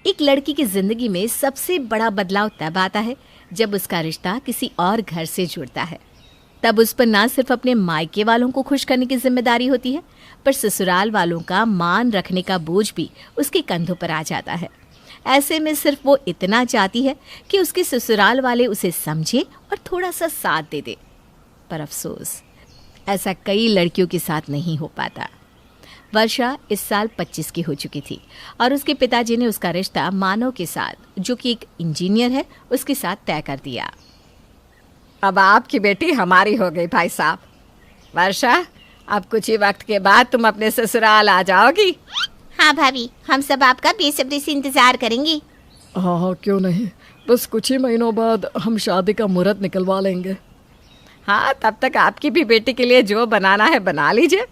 एक लड़की की जिंदगी में सबसे बड़ा बदलाव तब आता है जब उसका रिश्ता किसी और घर से जुड़ता है। तब उस पर ना सिर्फ अपने मायके वालों को खुश करने की जिम्मेदारी होती है, पर ससुराल वालों का मान रखने का बोझ भी उसके कंधों पर आ जाता है। ऐसे में सिर्फ वो इतना चाहती है कि उसके ससुराल वाले उसे समझे और थोड़ा सा साथ दे दे। पर अफसोस, ऐसा कई लड़कियों के साथ नहीं हो पाता। वर्षा इस साल 25 की हो चुकी थी और उसके पिताजी ने उसका रिश्ता मानव के साथ, जो कि एक इंजीनियर है, उसके साथ तय कर दिया। अब आपकी बेटी हमारी हो गई भाई साहब। वर्षा, अब कुछ ही वक्त के बाद तुम अपने ससुराल आ जाओगी। हाँ भाभी, हम सब आपका बेसब्री से इंतजार करेंगे। हाँ हाँ, क्यों नहीं। बस कुछ ही महीनों बाद हम शादी का मुहूर्त निकलवा लेंगे। हाँ, तब तक आपकी भी बेटी के लिए जो बनाना है बना लीजिए।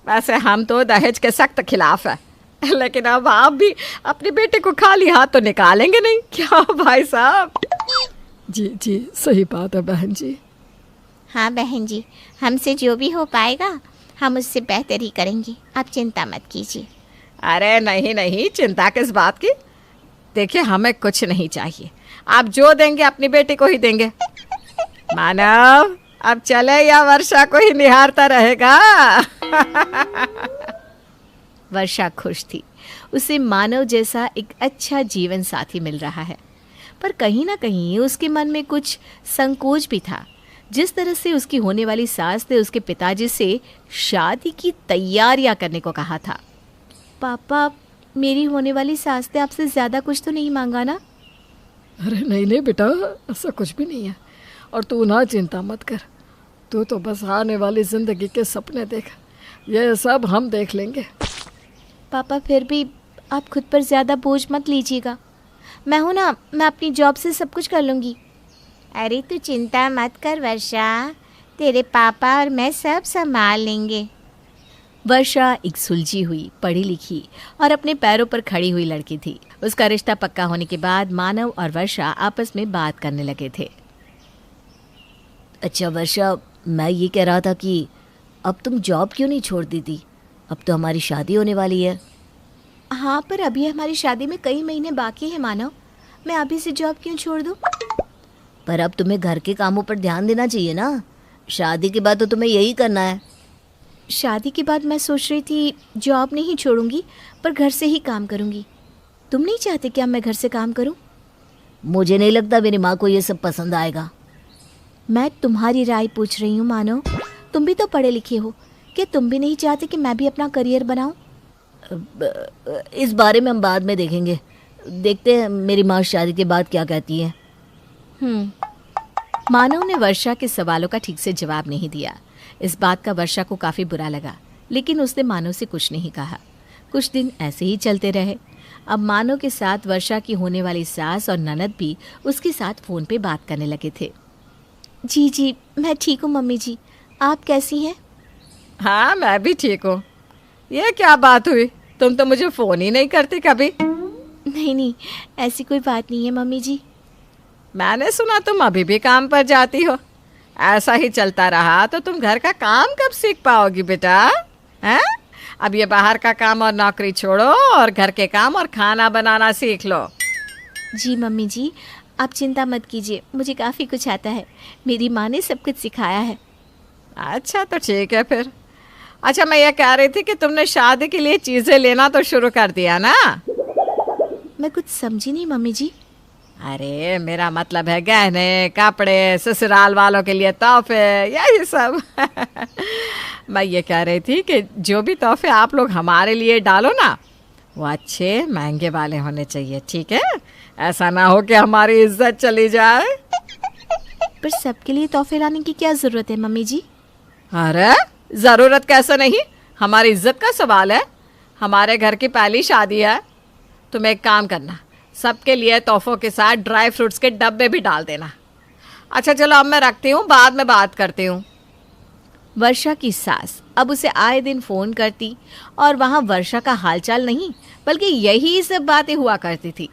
वैसे हम तो दहेज के सख्त खिलाफ है, लेकिन अब आप भी अपनी बेटी को खाली हाथ तो निकालेंगे नहीं, क्या भाई साहब? जी जी, सही बात है बहन जी। हाँ बहन जी, हमसे जो भी हो पाएगा हम उससे बेहतर ही करेंगे, आप चिंता मत कीजिए। अरे नहीं नहीं, चिंता किस बात की। देखिए, हमें कुछ नहीं चाहिए, आप जो देंगे अपनी बेटी को ही देंगे। मानव, अब चले या वर्षा को ही निहारता रहेगा? वर्षा खुश थी, उसे मानव जैसा एक अच्छा जीवन साथी मिल रहा है। पर कहीं ना कहीं उसके मन में कुछ संकोच भी था। जिस तरह से उसकी होने वाली सास ने उसके पिताजी से शादी की तैयारियां करने को कहा था। पापा, मेरी होने वाली सास ने आपसे ज़्यादा कुछ तो नहीं मांगा ना? अरे नहीं नहीं बेटा, ऐसा कुछ भी नहीं है। और तू ना चिंता मत कर, तू तो बस आने वाली ज़िंदगी के सपने देख, ये सब हम देख लेंगे। पापा, फिर भी आप खुद पर ज़्यादा बोझ मत लीजिएगा। मैं हूं ना, मैं अपनी जॉब से सब कुछ कर लूँगी। अरे तू चिंता मत कर वर्षा, तेरे पापा और मैं सब संभाल लेंगे। वर्षा एक सुलझी हुई, पढ़ी लिखी और अपने पैरों पर खड़ी हुई लड़की थी। उसका रिश्ता पक्का होने के बाद मानव और वर्षा आपस में बात करने लगे थे। अच्छा वर्षा, मैं ये कह रहा था कि अब तुम जॉब क्यों नहीं छोड़ देती? अब तो हमारी शादी होने वाली है। हाँ, पर अभी हमारी शादी में कई महीने बाकी है मानव, मैं अभी से जॉब क्यों छोड़ दूँ? पर अब तुम्हें घर के कामों पर ध्यान देना चाहिए ना। शादी के बाद तो तुम्हें यही करना है। शादी के बाद मैं सोच रही थी जॉब नहीं छोड़ूंगी, पर घर से ही काम करूंगी। तुम नहीं चाहते क्या मैं घर से काम करूं? मुझे नहीं लगता मेरी माँ को ये सब पसंद आएगा। मैं तुम्हारी राय पूछ रही हूँ मानव, तुम भी तो पढ़े लिखे हो, क्या तुम भी नहीं चाहते कि मैं भी अपना करियर बनाऊं? इस बारे में हम बाद में देखेंगे, देखते हैं मेरी माँ शादी के बाद क्या कहती है। मानव ने वर्षा के सवालों का ठीक से जवाब नहीं दिया। इस बात का वर्षा को काफ़ी बुरा लगा, लेकिन उसने मानव से कुछ नहीं कहा। कुछ दिन ऐसे ही चलते रहे। अब मानव के साथ वर्षा की होने वाली सास और ननद भी उसके साथ फ़ोन पे बात करने लगे थे। जी जी, मैं ठीक हूँ मम्मी जी, आप कैसी हैं? हाँ, मैं भी ठीक हूँ। ये क्या बात हुई, तुम तो मुझे फ़ोन ही नहीं करती कभी। नहीं नहीं, ऐसी कोई बात नहीं है मम्मी जी। मैंने सुना तुम अभी भी काम पर जाती हो। ऐसा ही चलता रहा तो तुम घर का काम कब सीख पाओगी बेटा? हैं? अब ये बाहर का काम और नौकरी छोड़ो और घर के काम और खाना बनाना सीख लो। जी मम्मी जी, आप चिंता मत कीजिए, मुझे काफ़ी कुछ आता है। मेरी माँ ने सब कुछ सिखाया है। अच्छा, तो ठीक है फिर। अच्छा, मैं ये कह रही थी कि तुमने शादी के लिए चीज़ें लेना तो शुरू कर दिया ना? मैं कुछ समझी नहीं मम्मी जी। अरे मेरा मतलब है गहने, कपड़े, ससुराल वालों के लिए तोहफे, यही सब। मैं ये कह रही थी कि जो भी तोहफे आप लोग हमारे लिए डालो ना, वो अच्छे महंगे वाले होने चाहिए, ठीक है? ऐसा ना हो कि हमारी इज्जत चली जाए। पर सबके लिए तोहफे लाने की क्या ज़रूरत है मम्मी जी? अरे ज़रूरत कैसे नहीं, हमारी इज्जत का सवाल है। हमारे घर की पहली शादी है। तुम एक काम करना, सबके लिए तोहफों के साथ ड्राई फ्रूट्स के डब्बे भी डाल देना। अच्छा चलो, अब मैं रखती हूँ, बाद में बात करती हूँ। वर्षा की सास अब उसे आए दिन फ़ोन करती और वहाँ वर्षा का हालचाल नहीं बल्कि यही सब बातें हुआ करती थी।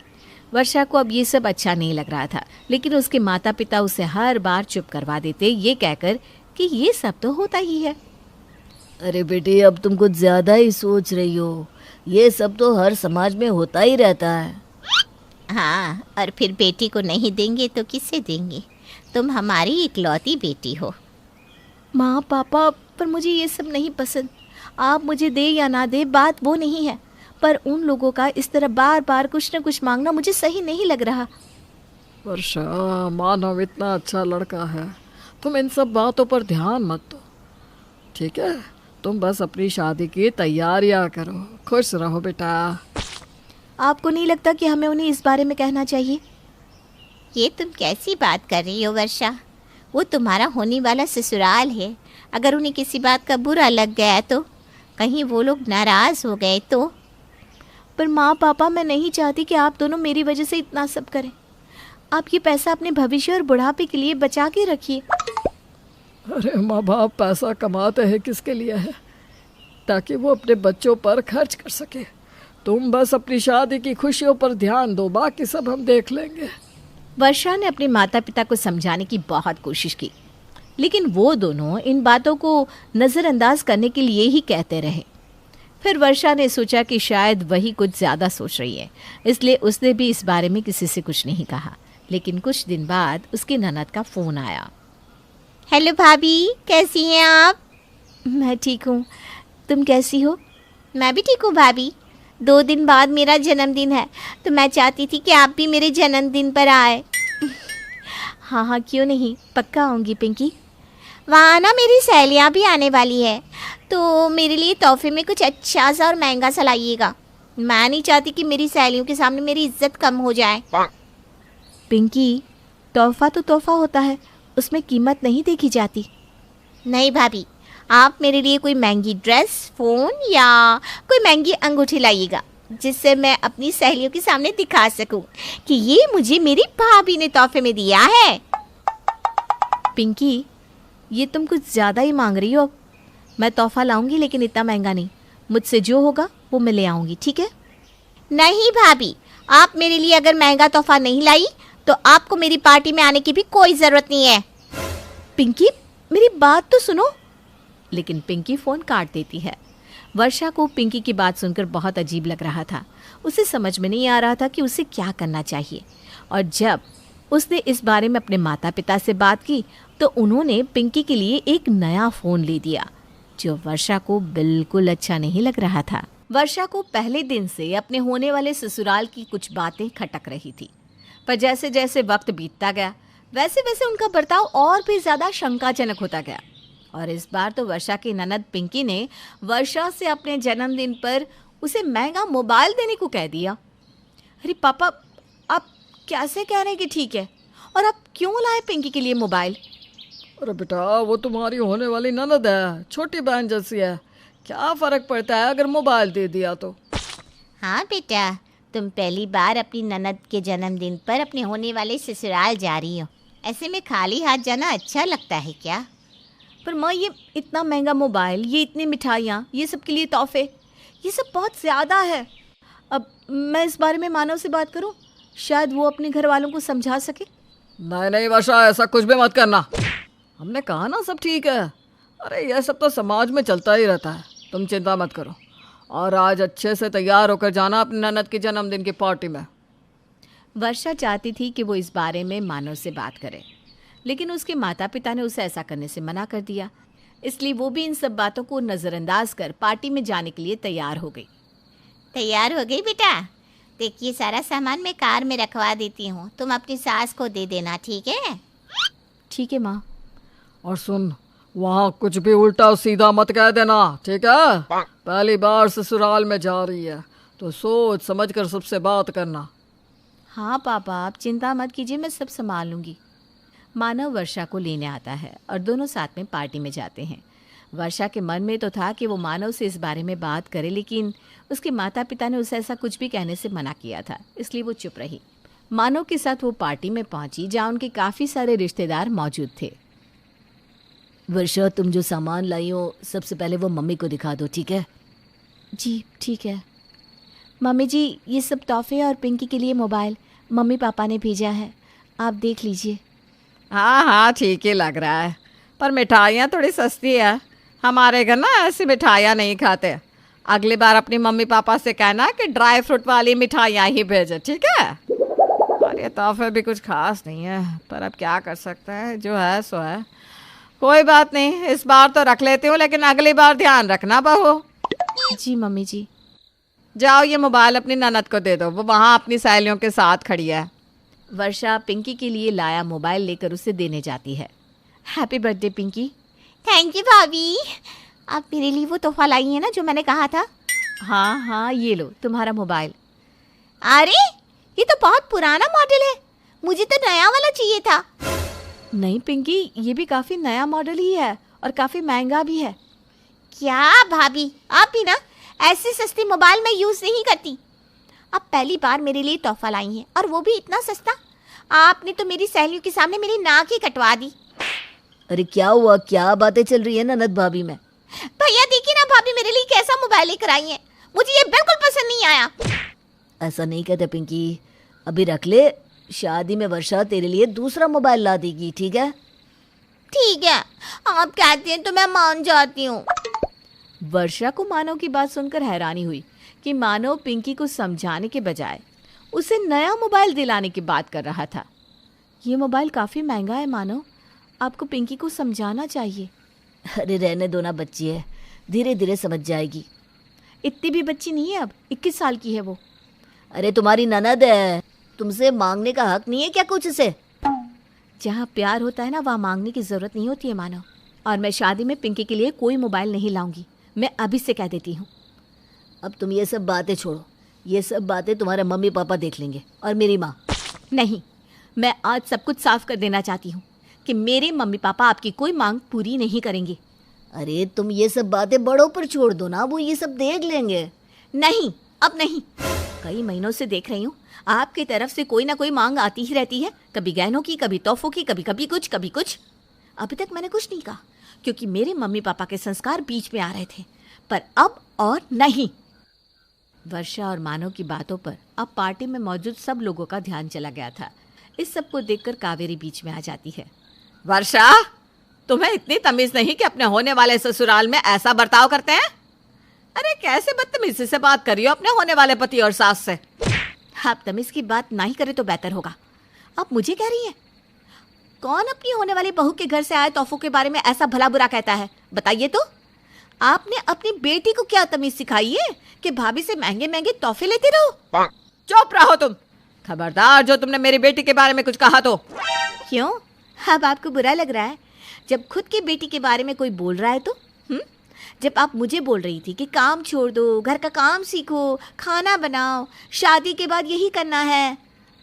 वर्षा को अब ये सब अच्छा नहीं लग रहा था, लेकिन उसके माता पिता उसे हर बार चुप करवा देते, ये कहकर कि ये सब तो होता ही है। अरे बेटी, अब तुम कुछ ज़्यादा ही सोच रही हो, ये सब तो हर समाज में होता ही रहता है। हाँ, और फिर बेटी को नहीं देंगे तो किसे देंगे? तुम हमारी इकलौती बेटी हो। माँ पापा, पर मुझे ये सब नहीं पसंद। आप मुझे दे या ना दे, बात वो नहीं है, पर उन लोगों का इस तरह बार बार कुछ न कुछ मांगना मुझे सही नहीं लग रहा। वर्षा, मानव इतना अच्छा लड़का है, तुम इन सब बातों पर ध्यान मत दो, ठीक है? तुम बस अपनी शादी की तैयारियां करो, खुश रहो बेटा। आपको नहीं लगता कि हमें उन्हें इस बारे में कहना चाहिए? ये तुम कैसी बात कर रही हो वर्षा? वो तुम्हारा होने वाला ससुराल है। अगर उन्हें किसी बात का बुरा लग गया तो, कहीं वो लोग नाराज़ हो गए तो? पर माँ पापा, मैं नहीं चाहती कि आप दोनों मेरी वजह से इतना सब करें। आप ये पैसा अपने भविष्य और बुढ़ापे के लिए बचा के रखिए। अरे माँ बाप पैसा कमाते हैं किसके लिए है? ताकि वो अपने बच्चों पर खर्च कर सके। तुम बस अपनी शादी की खुशियों पर ध्यान दो, बाकी सब हम देख लेंगे। वर्षा ने अपने माता पिता को समझाने की बहुत कोशिश की, लेकिन वो दोनों इन बातों को नज़रअंदाज करने के लिए ही कहते रहे। फिर वर्षा ने सोचा कि शायद वही कुछ ज़्यादा सोच रही है, इसलिए उसने भी इस बारे में किसी से कुछ नहीं कहा। लेकिन कुछ दिन बाद उसके ननद का फ़ोन आया। हेलो भाभी, कैसी हैं आप? मैं ठीक हूँ, तुम कैसी हो? मैं भी ठीक हूँ भाभी। 2 दिन बाद मेरा जन्मदिन है, तो मैं चाहती थी कि आप भी मेरे जन्मदिन पर आए। हाँ हाँ, क्यों नहीं, पक्का आऊँगी पिंकी। वहाँ ना मेरी सहेलियाँ भी आने वाली है, तो मेरे लिए तोहफे में कुछ अच्छा सा और महंगा सा लाइएगा। मैं नहीं चाहती कि मेरी सहेलियों के सामने मेरी इज्जत कम हो जाए। पिंकी, तोहफा तो तोहफा होता है, उसमें कीमत नहीं देखी जाती। नहीं भाभी, आप मेरे लिए कोई महंगी ड्रेस, फ़ोन या कोई महंगी अंगूठी लाइएगा, जिससे मैं अपनी सहेलियों के सामने दिखा सकूं कि ये मुझे मेरी भाभी ने तोहफे में दिया है। पिंकी, ये तुम कुछ ज़्यादा ही मांग रही हो। मैं तोहफा लाऊंगी, लेकिन इतना महंगा नहीं। मुझसे जो होगा वो मैं ले आऊँगी, ठीक है? नहीं भाभी, आप मेरे लिए अगर महंगा तोहफा नहीं लाई तो आपको मेरी पार्टी में आने की भी कोई ज़रूरत नहीं है। पिंकी, मेरी बात तो सुनो। लेकिन पिंकी फ़ोन काट देती है। वर्षा को पिंकी की बात सुनकर बहुत अजीब लग रहा था। उसे समझ में नहीं आ रहा था कि उसे क्या करना चाहिए। और जब उसने इस बारे में अपने माता पिता से बात की तो उन्होंने पिंकी के लिए एक नया फ़ोन ले दिया, जो वर्षा को बिल्कुल अच्छा नहीं लग रहा था। वर्षा को पहले दिन से अपने होने वाले ससुराल की कुछ बातें खटक रही थी, पर जैसे जैसे वक्त बीतता गया वैसे वैसे उनका बर्ताव और भी ज़्यादा शंकाजनक होता गया। और इस बार तो वर्षा की ननद पिंकी ने वर्षा से अपने जन्मदिन पर उसे महंगा मोबाइल देने को कह दिया। अरे पापा, आप कैसे कह रहे हैं कि ठीक है, और आप क्यों लाए पिंकी के लिए मोबाइल? अरे बेटा, वो तुम्हारी होने वाली ननद है, छोटी बहन जैसी है, क्या फ़र्क पड़ता है अगर मोबाइल दे दिया तो? हाँ बेटा, तुम पहली बार अपनी ननद के जन्मदिन पर अपने होने वाले ससुराल जा रही हो। ऐसे में खाली हाथ जाना अच्छा लगता है क्या? पर माँ, ये इतना महंगा मोबाइल, ये इतनी मिठाइयाँ, ये सब के लिए तोहफे, ये सब बहुत ज़्यादा है। अब मैं इस बारे में मानव से बात करूँ, शायद वो अपने घर वालों को समझा सके। नहीं नहीं वर्षा, ऐसा कुछ भी मत करना। हमने कहा ना सब ठीक है। अरे यह सब तो समाज में चलता ही रहता है, तुम चिंता मत करो। और आज अच्छे से तैयार होकर जाना अपनी ननद के जन्मदिन की पार्टी में। वर्षा चाहती थी कि वो इस बारे में मानव से बात करे, लेकिन उसके माता पिता ने उसे ऐसा करने से मना कर दिया। इसलिए वो भी इन सब बातों को नज़रअंदाज कर पार्टी में जाने के लिए तैयार हो गई। तैयार हो गई बेटा? देखिए, सारा सामान मैं कार में रखवा देती हूँ, तुम अपनी सास को दे देना, ठीक है? ठीक है माँ। और सुन, वहाँ कुछ भी उल्टा सीधा मत कह देना, ठीक है? पहली बार ससुराल में जा रही है तो सोच समझ कर सबसे बात करना। हाँ पापा, आप चिंता मत कीजिए, मैं सब संभाल लूँगी। मानव वर्षा को लेने आता है और दोनों साथ में पार्टी में जाते हैं। वर्षा के मन में तो था कि वो मानव से इस बारे में बात करे, लेकिन उसके माता पिता ने उसे ऐसा कुछ भी कहने से मना किया था, इसलिए वो चुप रही। मानव के साथ वो पार्टी में पहुंची जहाँ उनके काफ़ी सारे रिश्तेदार मौजूद थे। वर्षा, तुम जो सामान लाई हो सबसे पहले वो मम्मी को दिखा दो, ठीक है? जी ठीक है। मम्मी जी, ये सब तोहफे और पिंकी के लिए मोबाइल मम्मी पापा ने भेजा है, आप देख लीजिए। हाँ हाँ, ठीक ही लग रहा है, पर मिठाइयाँ थोड़ी सस्ती है। हमारे घर ना ऐसी मिठाइयाँ नहीं खाते। अगली बार अपनी मम्मी पापा से कहना कि ड्राई फ्रूट वाली मिठाइयाँ ही भेजे, ठीक है? और ये तोहफे भी कुछ खास नहीं है, पर अब क्या कर सकते हैं, जो है सो है। कोई बात नहीं, इस बार तो रख लेती हूँ, लेकिन अगली बार ध्यान रखना बहू। जी मम्मी जी। जाओ ये मोबाइल अपनी ननद को दे दो, वो वहाँ अपनी सहेलियों के साथ खड़ी है। वर्षा पिंकी के लिए लाया मोबाइल लेकर उसे देने जाती है। Happy birthday Pinky. Thank you भाभी। आप मेरे लिए वो तोहफा लाई है ना जो मैंने कहा था? हाँ हाँ, ये लो तुम्हारा मोबाइल। अरे ये तो बहुत पुराना मॉडल है, मुझे तो नया वाला चाहिए था। नहीं पिंकी, ये भी काफ़ी नया मॉडल ही है और काफ़ी महंगा भी है। क्या भाभी, आप भी ना ऐसे सस्ती मोबाइल मैं यूज़ नहीं करती। अब पहली बार मेरे लिए तोहफा लाई हैं और वो भी इतना सस्ता। आपने तो मेरी सहेलियों के सामने मेरी नाक ही कटवा दी। अरे क्या हुआ, क्या बातें चल रही है ननद भाभी में? भैया देखिए ना भाभी मेरे लिए कैसा मोबाइल लेकर आई हैं, मुझे ये बिल्कुल पसंद नहीं आया। ऐसा नहीं कहते पिंकी, अभी रख ले, शादी में वर्षा तेरे लिए दूसरा मोबाइल ला देगी, ठीक है? ठीक है, आप कहते हैं तो मैं मान जाती हूँ। वर्षा को मानव की बात सुनकर हैरानी हुई कि मानव पिंकी को समझाने के बजाय उसे नया मोबाइल दिलाने की बात कर रहा था। ये मोबाइल काफ़ी महंगा है मानव, आपको पिंकी को समझाना चाहिए। अरे रहने दो ना, बच्ची है, धीरे धीरे समझ जाएगी। इतनी भी बच्ची नहीं है, अब 21 साल की है वो। अरे तुम्हारी ननद है, तुमसे मांगने का हक नहीं है क्या कुछ से? जहाँ प्यार होता है ना, वहाँ मांगने की ज़रूरत नहीं होती है मानव। और मैं शादी में पिंकी के लिए कोई मोबाइल नहीं लाऊंगी, मैं अभी से कह देती हूँ। अब तुम ये सब बातें छोड़ो, ये सब बातें तुम्हारे मम्मी पापा देख लेंगे और मेरी माँ। नहीं, मैं आज सब कुछ साफ कर देना चाहती हूँ कि मेरे मम्मी पापा आपकी कोई मांग पूरी नहीं करेंगे। अरे तुम ये सब बातें बड़ों पर छोड़ दो ना, वो ये सब देख लेंगे। नहीं, अब नहीं। कई महीनों से देख रही हूँ आपकी तरफ से कोई ना कोई मांग आती ही रहती है, कभी गहनों की, कभी तोहफों की, कभी कभी कुछ, कभी कुछ। अभी तक मैंने कुछ नहीं कहा क्योंकि मेरे मम्मी पापा के संस्कार बीच में आ रहे थे, पर अब और नहीं। वर्षा और मानव की बातों पर अब पार्टी में मौजूद सब लोगों का ध्यान चला गया था। इस सब को देखकर कावेरी बीच में आ जाती है। वर्षा, तुम्हें इतनी तमीज नहीं कि अपने होने वाले ससुराल में ऐसा बर्ताव करते हैं? अरे कैसे बदतमीजी से बात कर रही हो अपने होने वाले पति और सास से? आप तमीज की बात नहीं करे तो बेहतर होगा। आप मुझे कह रही हैं? कौन अपनी होने वाली बहू के घर से आए तोहफों के बारे में ऐसा भला बुरा कहता है, बताइए तो। आपने अपनी बेटी को क्या तमीज सिखाई है कि भाभी से महंगे महंगे तोहफे लेते रहो? चुप रहो तुम, खबरदार जो तुमने मेरी बेटी के बारे में कुछ कहा तो। क्यों, अब आपको बुरा लग रहा है जब खुद की बेटी के बारे में कोई बोल रहा है तो? जब आप मुझे बोल रही थी कि काम छोड़ दो, घर का काम सीखो, खाना बनाओ, शादी के बाद यही करना है,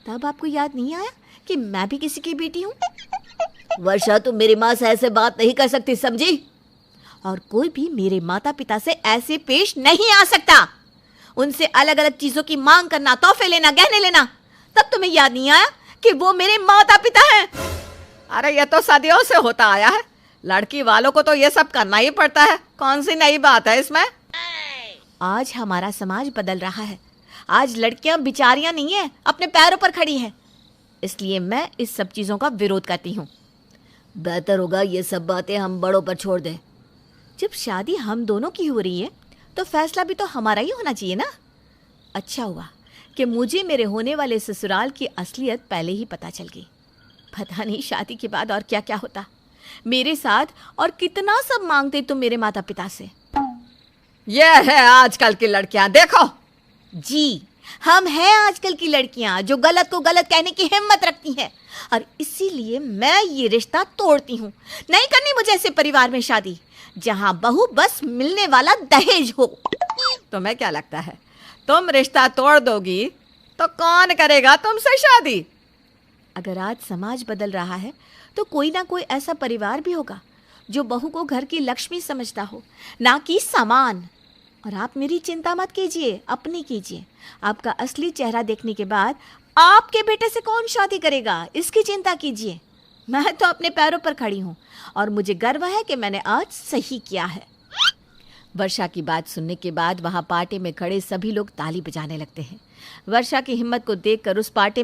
तब आपको याद नहीं आया कि मैं भी किसी की बेटी हूँ? वर्षा, तुम मेरी माँ से ऐसे बात नहीं कर सकती, समझी? और कोई भी मेरे माता पिता से ऐसे पेश नहीं आ सकता। उनसे अलग अलग चीजों की मांग करना, तोहफे लेना, गहने लेना, तब तुम्हें याद नहीं आया कि वो मेरे माता पिता हैं? अरे ये तो सदियों से होता आया है, लड़की वालों को तो ये सब करना ही पड़ता है, कौन सी नई बात है इसमें? आज हमारा समाज बदल रहा है। आज लड़कियां बिचारियां नहीं है, अपने पैरों पर खड़ी हैं। इसलिए मैं इस सब चीज़ों का विरोध करती हूँ। बेहतर होगा ये सब बातें हम बड़ों पर छोड़ दें। जब शादी हम दोनों की हो रही है तो फैसला भी तो हमारा ही होना चाहिए ना। अच्छा हुआ कि मुझे मेरे होने वाले ससुराल की असलियत पहले ही पता चल गई। पता नहीं शादी के बाद और क्या क्या होता मेरे साथ, और कितना सब मांगते तुम मेरे माता पिता से। ये है आजकल की लड़कियां, देखो। जी, हम हैं आजकल की लड़कियां जो गलत को गलत कहने की हिम्मत रखती हैं, और इसीलिए मैं ये रिश्ता तोड़ती हूँ। नहीं करनी मुझे ऐसे परिवार में शादी जहाँ बहू बस मिलने वाला दहेज हो। तुम्हें क्या लगता है तुम रिश्ता तोड़ दोगी तो कौन करेगा तुमसे शादी? अगर आज समाज बदल रहा है तो कोई ना कोई ऐसा परिवार भी होगा जो बहू को घर की लक्ष्मी समझता हो, ना कि सामान। और आप मेरी चिंता मत कीजिए, अपनी कीजिए। आपका असली चेहरा देखने के बाद आपके बेटे से कौन शादी करेगा, इसकी चिंता कीजिए। मैं तो अपने पैरों पर खड़ी हूँ और मुझे गर्व है कि मैंने आज सही किया है। वर्षा की बात सुनने के बाद वहाँ पार्टी में खड़े सभी लोग ताली बजाने लगते हैं। वर्षा की हिम्मत को देखकर उस पार्टी में